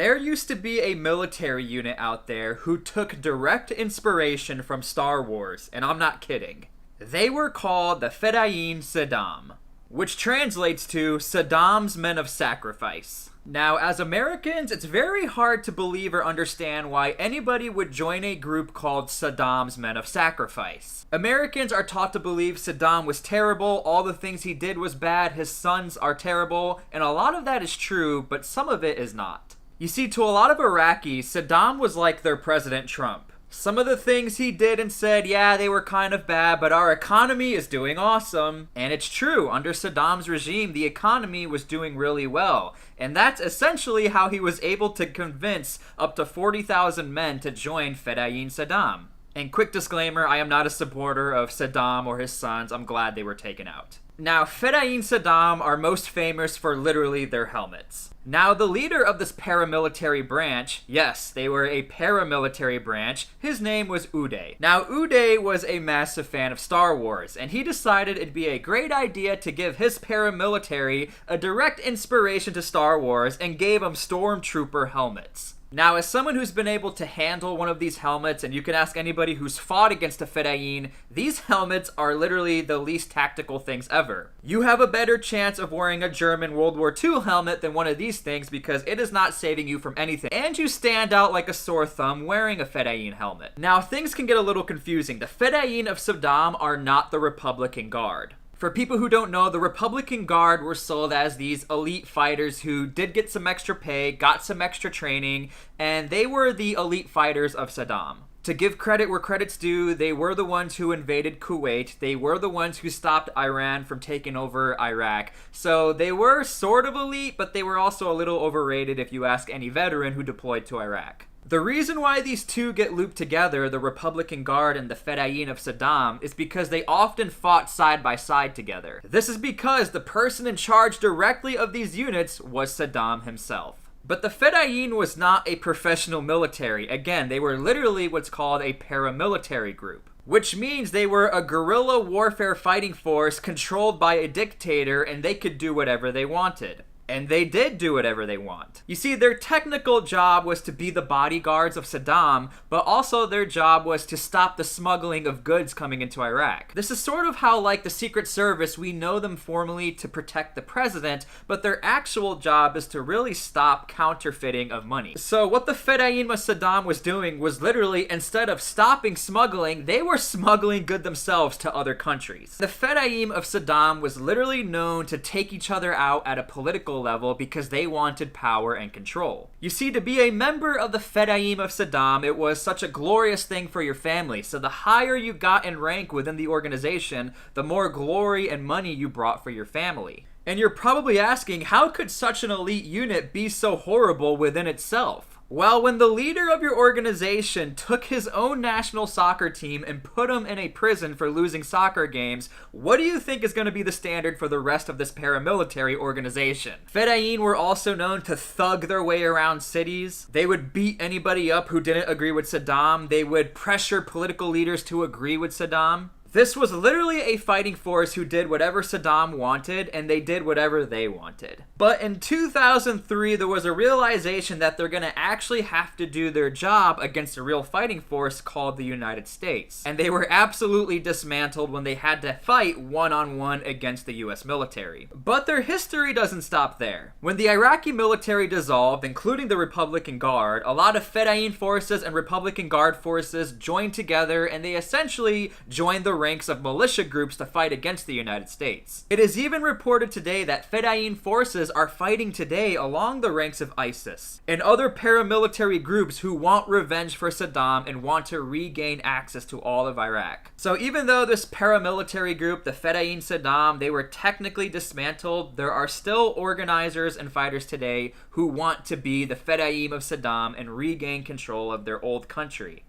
There used to be a military unit out there who took direct inspiration from Star Wars, and I'm not kidding. They were called the Fedayeen Saddam, which translates to Saddam's Men of Sacrifice. Now, as Americans, it's very hard to believe or understand why anybody would join a group called Saddam's Men of Sacrifice. Americans are taught to believe Saddam was terrible, all the things he did was bad, his sons are terrible, and a lot of that is true, but some of it is not. You see, to a lot of Iraqis, Saddam was like their President Trump. Some of the things he did and said, yeah, they were kind of bad, but our economy is doing awesome. And it's true, under Saddam's regime, the economy was doing really well. And that's essentially how he was able to convince up to 40,000 men to join Fedayeen Saddam. And quick disclaimer, I am not a supporter of Saddam or his sons. I'm glad they were taken out. Now, Fedayeen Saddam are most famous for literally their helmets. Now, the leader of this paramilitary branch, yes, they were a paramilitary branch, his name was Uday. Now, Uday was a massive fan of Star Wars, and he decided it'd be a great idea to give his paramilitary a direct inspiration to Star Wars and gave them stormtrooper helmets. Now, as someone who's been able to handle one of these helmets, and you can ask anybody who's fought against a Fedayeen, these helmets are literally the least tactical things ever. You have a better chance of wearing a German World War II helmet than one of these things because it is not saving you from anything, and you stand out like a sore thumb wearing a Fedayeen helmet. Now, things can get a little confusing. The Fedayeen of Saddam are not the Republican Guard. For people who don't know, the Republican Guard were sold as these elite fighters who did get some extra pay, got some extra training, and they were the elite fighters of Saddam. To give credit where credit's due, they were the ones who invaded Kuwait. They were the ones who stopped Iran from taking over Iraq. So they were sort of elite, but they were also a little overrated if you ask any veteran who deployed to Iraq. The reason why these two get looped together, the Republican Guard and the Fedayeen of Saddam, is because they often fought side by side together. This is because the person in charge directly of these units was Saddam himself. But the Fedayeen was not a professional military. Again, they were literally what's called a paramilitary group, which means they were a guerrilla warfare fighting force controlled by a dictator, and they could do whatever they wanted. And they did do whatever they want. You see, their technical job was to be the bodyguards of Saddam, but also their job was to stop the smuggling of goods coming into Iraq. This is sort of how, like the Secret Service, we know them formally to protect the president, but their actual job is to really stop counterfeiting of money. So what the Fedayeen of Saddam was doing was literally, instead of stopping smuggling, they were smuggling goods themselves to other countries. The Fedayeen of Saddam was literally known to take each other out at a political level because they wanted power and control. You see, to be a member of the Fedayeen of Saddam, it was such a glorious thing for your family. So the higher you got in rank within the organization, the more glory and money you brought for your family. And you're probably asking, how could such an elite unit be so horrible within itself? Well, when the leader of your organization took his own national soccer team and put him in a prison for losing soccer games, what do you think is going to be the standard for the rest of this paramilitary organization? Fedayeen were also known to thug their way around cities. They would beat anybody up who didn't agree with Saddam. They would pressure political leaders to agree with Saddam. This was literally a fighting force who did whatever Saddam wanted, and they did whatever they wanted. But in 2003, there was a realization that they're going to actually have to do their job against a real fighting force called the United States. And they were absolutely dismantled when they had to fight one-on-one against the US military. But their history doesn't stop there. When the Iraqi military dissolved, including the Republican Guard, a lot of Fedayeen forces and Republican Guard forces joined together, and they essentially joined the ranks of militia groups to fight against the United States. It is even reported today that Fedayeen forces are fighting today along the ranks of ISIS and other paramilitary groups who want revenge for Saddam and want to regain access to all of Iraq. So even though this paramilitary group, the Fedayeen Saddam, they were technically dismantled, there are still organizers and fighters today who want to be the Fedayeen of Saddam and regain control of their old country.